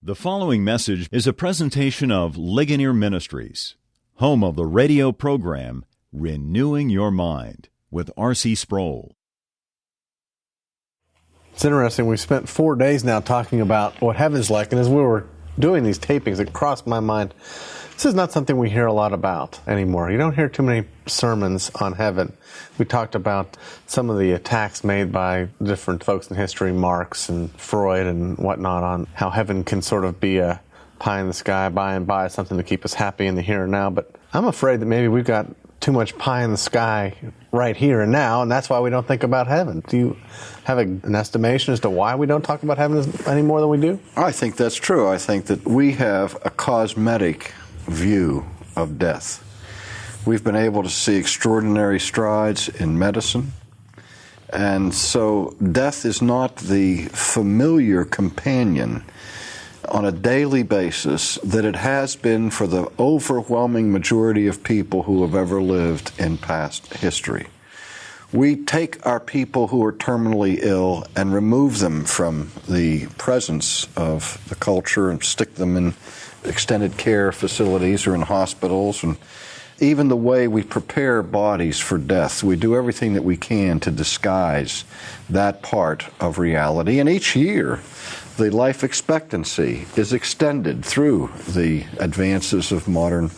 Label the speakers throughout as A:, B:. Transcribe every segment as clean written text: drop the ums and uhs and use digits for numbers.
A: The following message is a presentation of Legonier Ministries, home of the radio program Renewing Your Mind with R.C. Sproul.
B: It's interesting. We spent 4 days now talking about what heaven's like, and as we were doing these tapings, it crossed my mind, this is not something we hear a lot about anymore. You don't hear too many sermons on heaven. We talked about some of the attacks made by different folks in history, Marx and Freud and whatnot, on how heaven can sort of be a pie in the sky, by and by, something to keep us happy in the here and now. But I'm afraid that maybe we've got too much pie in the sky right here and now, and that's why we don't think about heaven. Do you have an estimation as to why we don't talk about heaven any more than we do?
C: I think that's true. I think that we have a cosmetic view of death. We've been able to see extraordinary strides in medicine, and so death is not the familiar companion on a daily basis that it has been for the overwhelming majority of people who have ever lived in past history. We take our people who are terminally ill and remove them from the presence of the culture and stick them in extended care facilities or in hospitals. And even the way we prepare bodies for death, we do everything that we can to disguise that part of reality. And each year, the life expectancy is extended through the advances of modern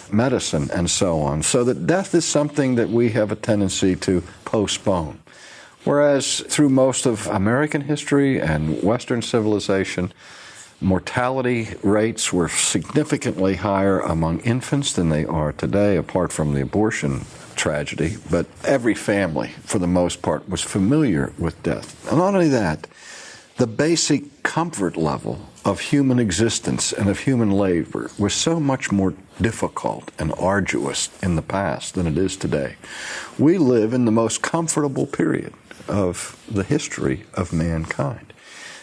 C: medicine and so on, so that death is something that we have a tendency to postpone. Whereas through most of American history and Western civilization, mortality rates were significantly higher among infants than they are today, apart from the abortion tragedy. But every family, for the most part, was familiar with death. And not only that, the basic comfort level of human existence and of human labor was so much more difficult and arduous in the past than it is today. We live in the most comfortable period of the history of mankind.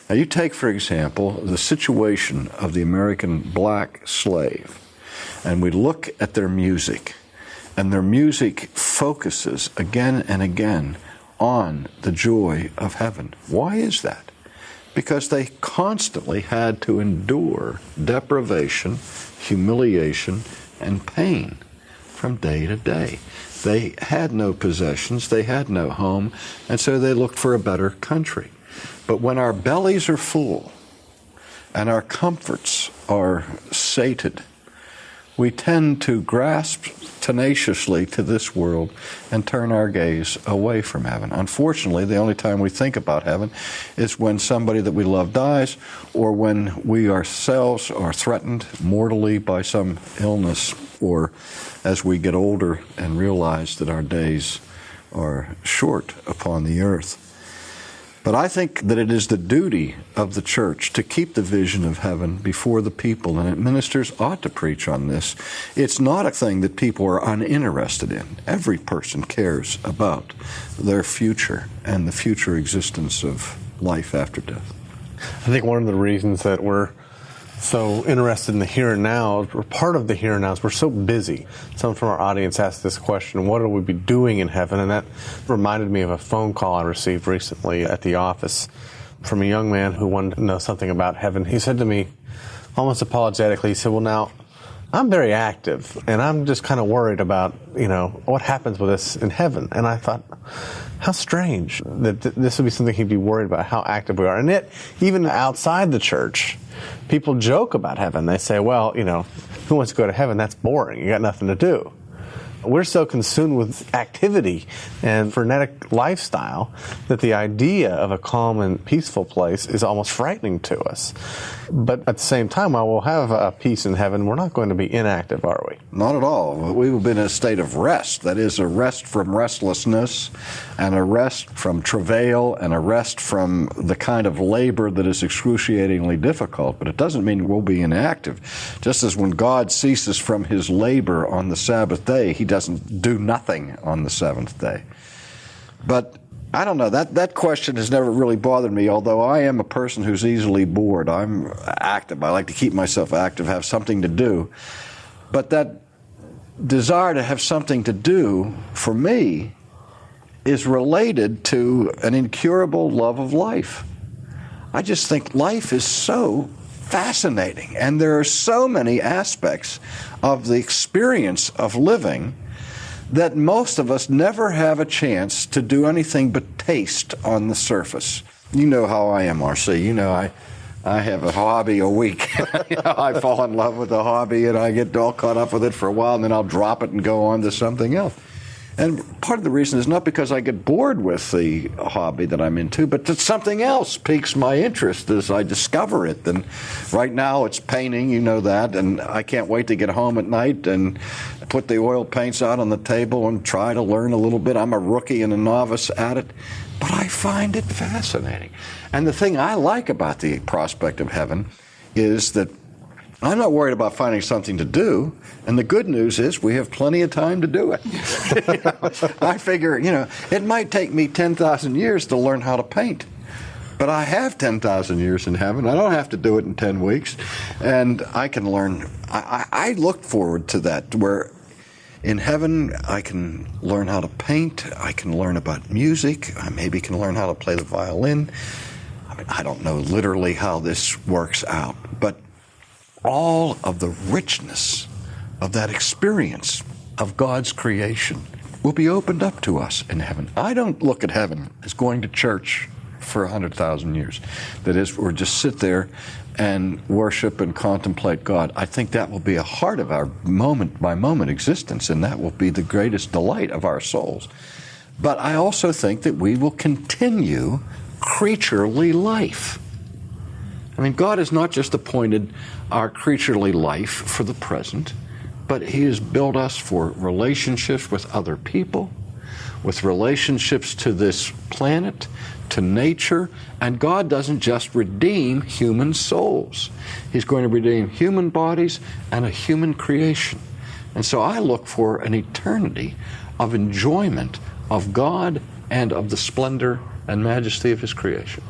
C: Now, you take, for example, the situation of the American black slave, and we look at their music, and their music focuses again and again on the joy of heaven. Why is that? Because they constantly had to endure deprivation, humiliation, and pain from day to day. They had no possessions, they had no home, and so they looked for a better country. But when our bellies are full and our comforts are sated, we tend to grasp tenaciously to this world and turn our gaze away from heaven. Unfortunately, the only time we think about heaven is when somebody that we love dies, or when we ourselves are threatened mortally by some illness, or as we get older and realize that our days are short upon the earth. But I think that it is the duty of the church to keep the vision of heaven before the people, and ministers ought to preach on this. It's not a thing that people are uninterested in. Every person cares about their future and the future existence of life after death.
B: I think one of the reasons that we're so interested in the here and now, or part of the here and now, is we're so busy. Someone from our audience asked this question, what will we be doing in heaven? And that reminded me of a phone call I received recently at the office from a young man who wanted to know something about heaven. He said to me, almost apologetically, he said, well, now, I'm very active, and I'm just kind of worried about, what happens with us in heaven. And I thought, how strange that this would be something he'd be worried about, how active we are. And yet, even outside the church, people joke about heaven. They say, well, who wants to go to heaven? That's boring. You got nothing to do. We're so consumed with activity and frenetic lifestyle that the idea of a calm and peaceful place is almost frightening to us. But at the same time, while we'll have a peace in heaven, we're not going to be inactive, are we?
C: Not at all. We will be in a state of rest. That is, a rest from restlessness, and a rest from travail, and a rest from the kind of labor that is excruciatingly difficult. But it doesn't mean we'll be inactive. Just as when God ceases from his labor on the Sabbath day, he doesn't do nothing on the seventh day. But I don't know, that question has never really bothered me, although I am a person who's easily bored. I'm active. I like to keep myself active, have something to do. But that desire to have something to do, for me, is related to an incurable love of life. I just think life is so fascinating. And there are so many aspects of the experience of living that most of us never have a chance to do anything but taste on the surface. You know how I am, R.C. You know, I have a hobby a week. I fall in love with a hobby and I get all caught up with it for a while, and then I'll drop it and go on to something else. And part of the reason is not because I get bored with the hobby that I'm into, but that something else piques my interest as I discover it. And right now it's painting, you know that, and I can't wait to get home at night and put the oil paints out on the table and try to learn a little bit. I'm a rookie and a novice at it, but I find it fascinating. And the thing I like about the prospect of heaven is that I'm not worried about finding something to do, and the good news is we have plenty of time to do it. I figure, it might take me 10,000 years to learn how to paint, but I have 10,000 years in heaven. I don't have to do it in 10 weeks, and I can learn. I look forward to that, where in heaven I can learn how to paint, I can learn about music, I maybe can learn how to play the violin. I don't know literally how this works out, but all of the richness of that experience of God's creation will be opened up to us in heaven. I don't look at heaven as going to church for 100,000 years. That is, or just sit there and worship and contemplate God. I think that will be a heart of our moment-by-moment existence, and that will be the greatest delight of our souls. But I also think that we will continue creaturely life. I mean, God has not just appointed our creaturely life for the present, but He has built us for relationships with other people, with relationships to this planet, to nature, and God doesn't just redeem human souls. He's going to redeem human bodies and a human creation. And so I look for an eternity of enjoyment of God and of the splendor and majesty of His creation.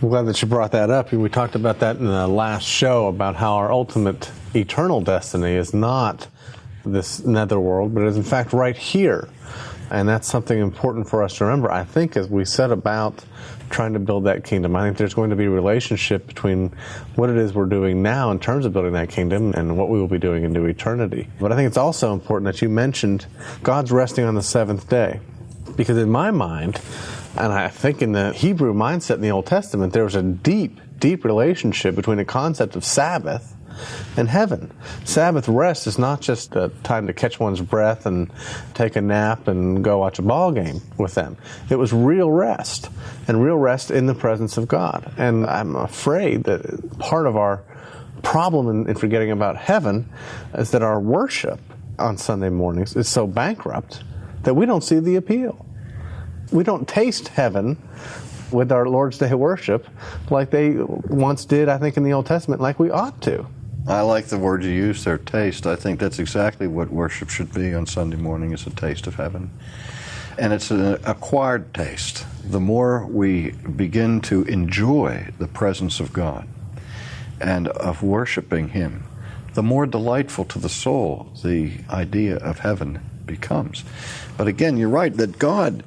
B: I'm glad that you brought that up. We talked about that in the last show, about how our ultimate eternal destiny is not this netherworld, but is in fact right here. And that's something important for us to remember, I think, as we set about trying to build that kingdom. I think there's going to be a relationship between what it is we're doing now in terms of building that kingdom and what we will be doing into eternity. But I think it's also important that you mentioned God's resting on the seventh day. Because in my mind, and I think in the Hebrew mindset in the Old Testament, there was a deep, deep relationship between the concept of Sabbath and heaven. Sabbath rest is not just a time to catch one's breath and take a nap and go watch a ball game with them. It was real rest, and real rest in the presence of God. And I'm afraid that part of our problem in forgetting about heaven is that our worship on Sunday mornings is so bankrupt that we don't see the appeal. We don't taste heaven with our Lord's Day worship like they once did, I think, in the Old Testament, like we ought to.
C: I like the word you used there, taste. I think that's exactly what worship should be on Sunday morning, is a taste of heaven. And it's an acquired taste. The more we begin to enjoy the presence of God and of worshiping Him, the more delightful to the soul the idea of heaven becomes. But again, you're right that God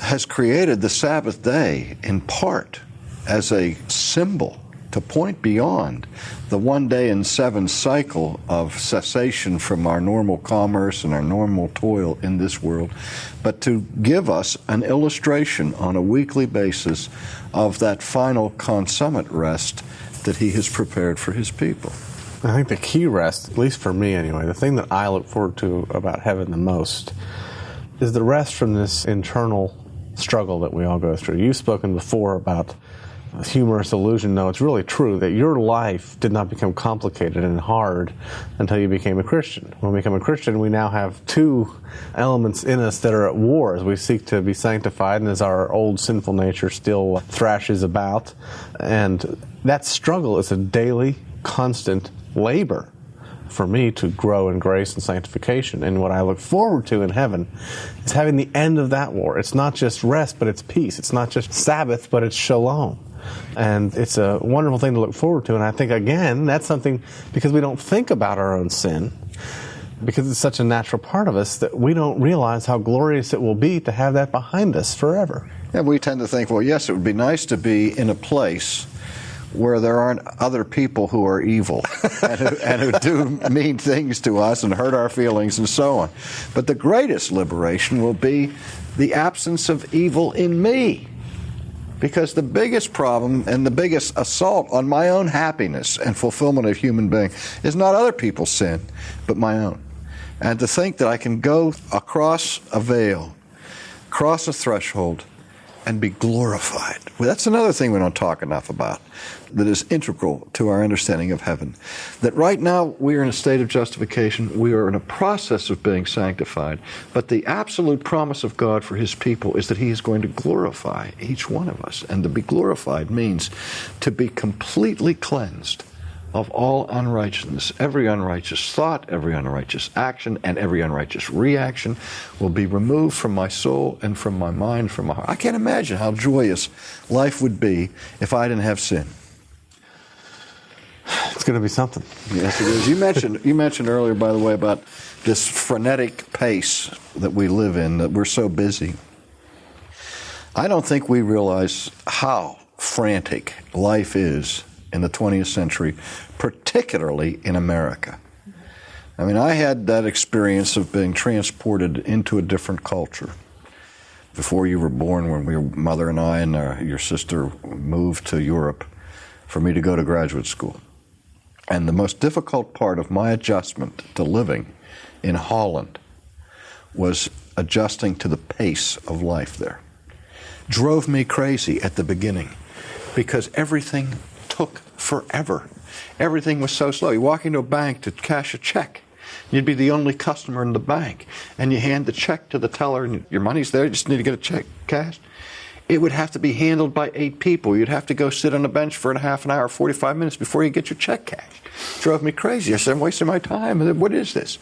C: has created the Sabbath day in part as a symbol to point beyond the 1 day in 7 cycle of cessation from our normal commerce and our normal toil in this world, but to give us an illustration on a weekly basis of that final consummate rest that He has prepared for His people.
B: I think the key rest, at least for me anyway, the thing that I look forward to about heaven the most is the rest from this internal struggle that we all go through. You've spoken before about humorous illusion. No, it's really true that your life did not become complicated and hard until you became a Christian. When we become a Christian, we now have two elements in us that are at war as we seek to be sanctified and as our old sinful nature still thrashes about. And that struggle is a daily, constant labor for me to grow in grace and sanctification. And what I look forward to in heaven is having the end of that war. It's not just rest, but it's peace. It's not just Sabbath, but it's shalom. And it's a wonderful thing to look forward to. And I think, again, that's something, because we don't think about our own sin, because it's such a natural part of us, that we don't realize how glorious it will be to have that behind us forever.
C: Yeah, we tend to think, well, yes, it would be nice to be in a place where there aren't other people who are evil and who do mean things to us and hurt our feelings and so on. But the greatest liberation will be the absence of evil in me. Because the biggest problem and the biggest assault on my own happiness and fulfillment of human being is not other people's sin, but my own. And to think that I can go across a veil, cross a threshold, and be glorified. Well, that's another thing we don't talk enough about that is integral to our understanding of heaven. That right now we are in a state of justification. We are in a process of being sanctified. But the absolute promise of God for His people is that He is going to glorify each one of us. And to be glorified means to be completely cleansed of all unrighteousness. Every unrighteous thought, every unrighteous action, and every unrighteous reaction will be removed from my soul and from my mind, from my heart. I can't imagine how joyous life would be if I didn't have sin.
B: It's going to be something.
C: Yes, it is. You mentioned earlier, by the way, about this frenetic pace that we live in, that we're so busy. I don't think we realize how frantic life is in the 20th century, particularly in America. I mean, I had that experience of being transported into a different culture. Before you were born, when your mother and I and your sister moved to Europe for me to go to graduate school. And the most difficult part of my adjustment to living in Holland was adjusting to the pace of life there. Drove me crazy at the beginning because everything took forever. Everything was so slow. You walk into a bank to cash a check. You'd be the only customer in the bank. And you hand the check to the teller and your money's there. You just need to get a check cashed. It would have to be handled by 8 people. You'd have to go sit on a bench for a half an hour, 45 minutes before you get your check cashed. It drove me crazy. I said, I'm wasting my time. What is this?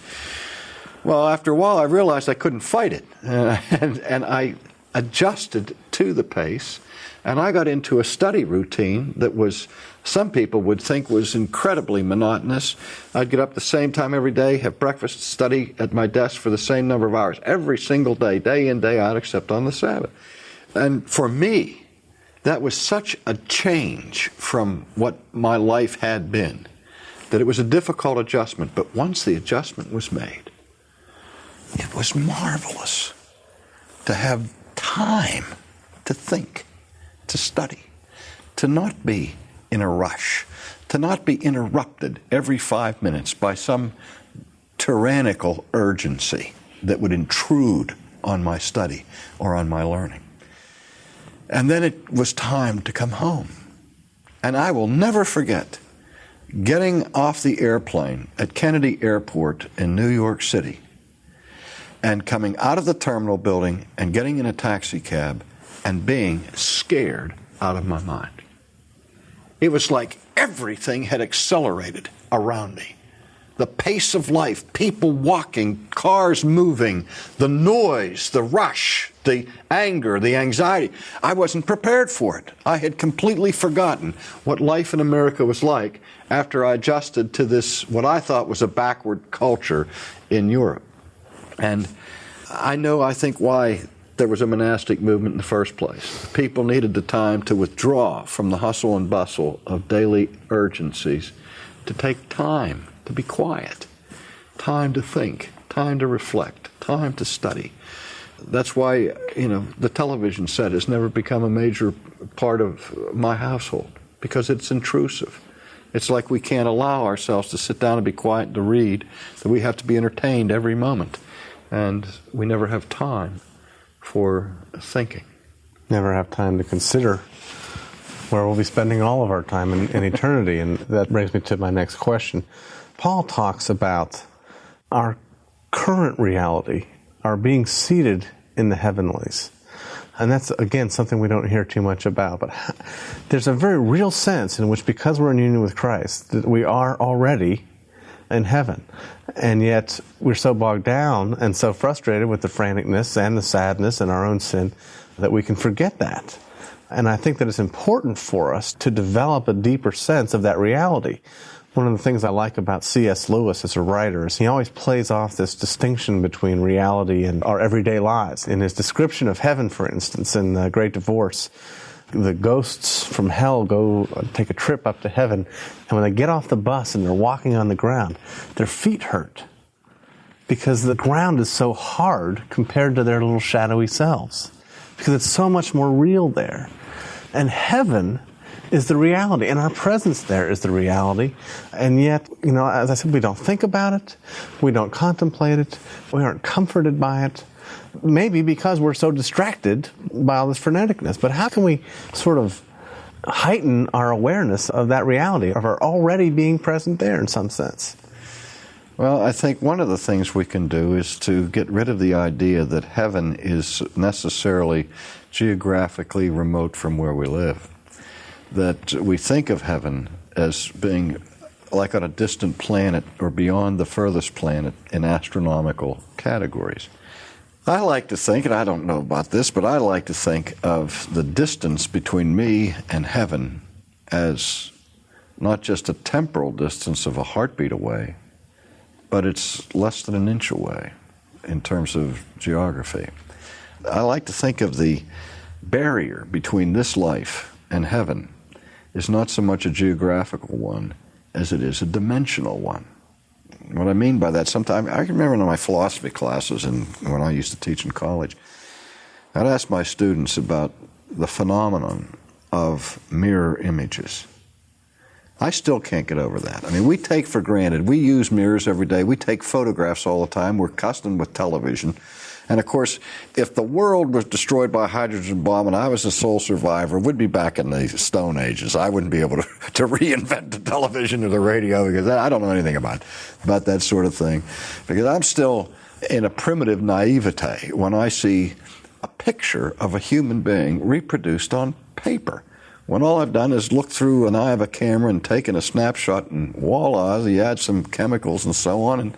C: Well, after a while, I realized I couldn't fight it. And I adjusted to the pace. And I got into a study routine that was, some people would think was incredibly monotonous. I'd get up the same time every day, have breakfast, study at my desk for the same number of hours, every single day, day in, day out, except on the Sabbath. And for me, that was such a change from what my life had been, that it was a difficult adjustment. But once the adjustment was made, it was marvelous to have time to think, to study, to not be in a rush, to not be interrupted every 5 minutes by some tyrannical urgency that would intrude on my study or on my learning. And then it was time to come home. And I will never forget getting off the airplane at Kennedy Airport in New York City and coming out of the terminal building and getting in a taxi cab and being scared out of my mind. It was like everything had accelerated around me. The pace of life, people walking, cars moving, the noise, the rush, the anger, the anxiety. I wasn't prepared for it. I had completely forgotten what life in America was like after I adjusted to this, what I thought was a backward culture in Europe. And I think why there was a monastic movement in the first place. People needed the time to withdraw from the hustle and bustle of daily urgencies, to take time to be quiet, time to think, time to reflect, time to study. That's why, the television set has never become a major part of my household, because it's intrusive. It's like we can't allow ourselves to sit down and be quiet and to read, that we have to be entertained every moment. And we never have time for thinking.
B: Never have time to consider where we'll be spending all of our time in eternity. And that brings me to my next question. Paul talks about our current reality, our being seated in the heavenlies. And that's, again, something we don't hear too much about. But there's a very real sense in which, because we're in union with Christ, that we are already in heaven. And yet we're so bogged down and so frustrated with the franticness and the sadness and our own sin that we can forget that. And I think that it's important for us to develop a deeper sense of that reality. One of the things I like about C.S. Lewis as a writer is he always plays off this distinction between reality and our everyday lives. In his description of heaven, for instance, in The Great Divorce, the ghosts from hell go take a trip up to heaven, and when they get off the bus and they're walking on the ground, their feet hurt because the ground is so hard compared to their little shadowy selves, because it's so much more real there. And heaven is the reality, and our presence there is the reality. And yet, as I said, we don't think about it, we don't contemplate it, we aren't comforted by it, maybe because we're so distracted by all this freneticness. But how can we sort of heighten our awareness of that reality, of our already being present there in some sense?
C: Well, I think one of the things we can do is to get rid of the idea that heaven is necessarily geographically remote from where we live. That we think of heaven as being like on a distant planet or beyond the furthest planet in astronomical categories. I like to think, and I don't know about this, but I like to think of the distance between me and heaven as not just a temporal distance of a heartbeat away, but it's less than an inch away in terms of geography. I like to think of the barrier between this life and heaven is not so much a geographical one as it is a dimensional one. What I mean by that, sometimes I remember in my philosophy classes and when I used to teach in college, I'd ask my students about the phenomenon of mirror images. I still can't get over that. I mean, we take for granted, we use mirrors every day, we take photographs all the time, we're accustomed with television. And of course, if the world was destroyed by a hydrogen bomb and I was the sole survivor, we'd be back in the Stone Ages. I wouldn't be able to reinvent the television or the radio because I don't know anything about that sort of thing. Because I'm still in a primitive naivete when I see a picture of a human being reproduced on paper. When all I've done is look through an eye of a camera and taken a snapshot and voila, you add some chemicals and so on, and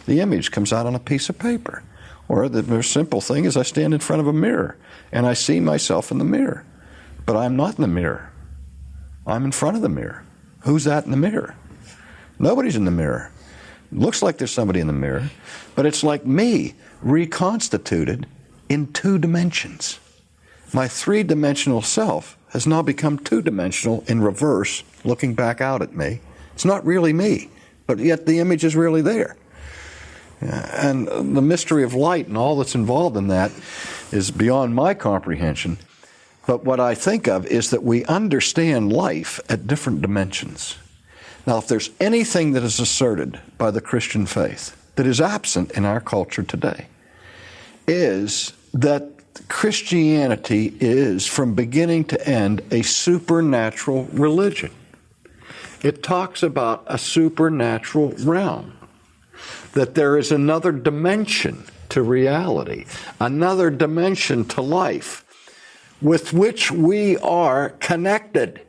C: the image comes out on a piece of paper. Or the more simple thing is I stand in front of a mirror and I see myself in the mirror. But I'm not in the mirror. I'm in front of the mirror. Who's that in the mirror? Nobody's in the mirror. It looks like there's somebody in the mirror, but it's like me reconstituted in 2 dimensions. My 3-dimensional self has now become 2-dimensional in reverse, looking back out at me. It's not really me, but yet the image is really there. And the mystery of light and all that's involved in that is beyond my comprehension. But what I think of is that we understand life at different dimensions. Now, if there's anything that is asserted by the Christian faith that is absent in our culture today, is that Christianity is, from beginning to end, a supernatural religion. It talks about a supernatural realm. That there is another dimension to reality, another dimension to life, with which we are connected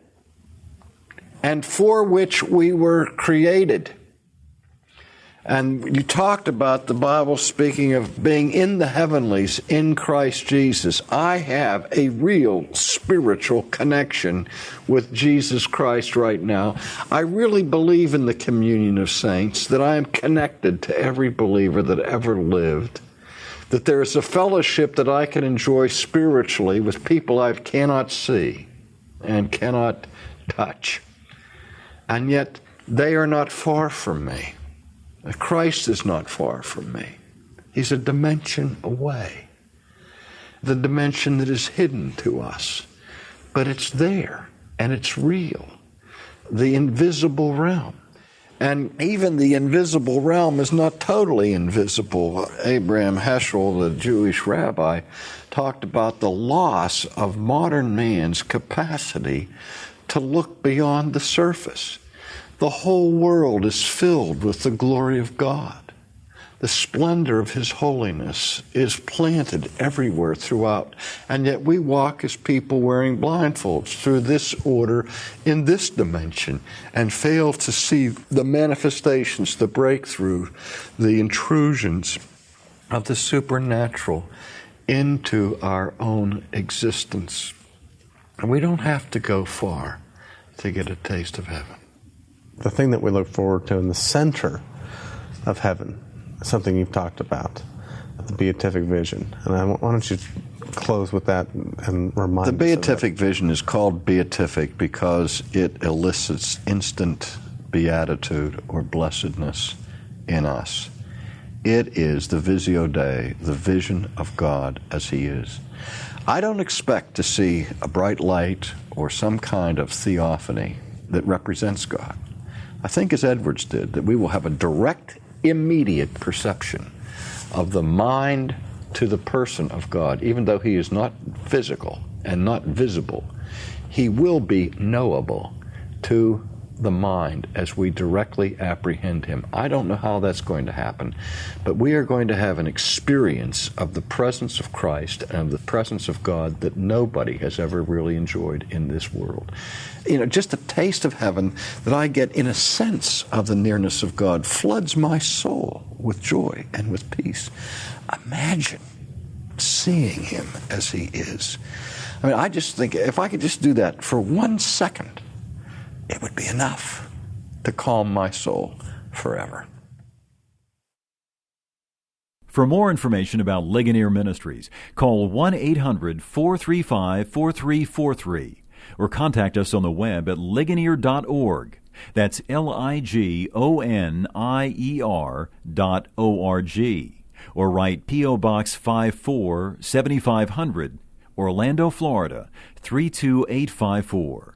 C: and for which we were created. And you talked about the Bible speaking of being in the heavenlies in Christ Jesus. I have a real spiritual connection with Jesus Christ right now. I really believe in the communion of saints, that I am connected to every believer that ever lived, that there is a fellowship that I can enjoy spiritually with people I cannot see and cannot touch. And yet they are not far from me. Christ is not far from me. He's a dimension away. The dimension that is hidden to us. But it's there, and it's real. The invisible realm. And even the invisible realm is not totally invisible. Abraham Heschel, the Jewish rabbi, talked about the loss of modern man's capacity to look beyond the surface. The whole world is filled with the glory of God. The splendor of His holiness is planted everywhere throughout. And yet we walk as people wearing blindfolds through this order in this dimension and fail to see the manifestations, the breakthrough, the intrusions of the supernatural into our own existence. And we don't have to go far to get a taste of heaven.
B: The thing that we look forward to in the center of heaven, something you've talked about, the beatific vision. And why don't you close with that and remind
C: The
B: us of
C: beatific vision is called beatific because it elicits instant beatitude or blessedness in us. It is the Visio Dei, the vision of God as He is. I don't expect to see a bright light or some kind of theophany that represents God. I think, as Edwards did, that we will have a direct, immediate perception of the mind to the person of God, even though He is not physical and not visible. He will be knowable to the mind as we directly apprehend Him. I don't know how that's going to happen, but we are going to have an experience of the presence of Christ and of the presence of God that nobody has ever really enjoyed in this world. You know, just a taste of heaven that I get in a sense of the nearness of God floods my soul with joy and with peace. Imagine seeing Him as He is. I mean, I just think if I could just do that for 1 second, it would be enough to calm my soul forever.
A: For more information about Legonier Ministries, call 1-800-435-4343 or contact us on the web at ligonier.org. That's ligonier.org. Or write P.O. Box 54, 7500, Orlando, Florida, 32854.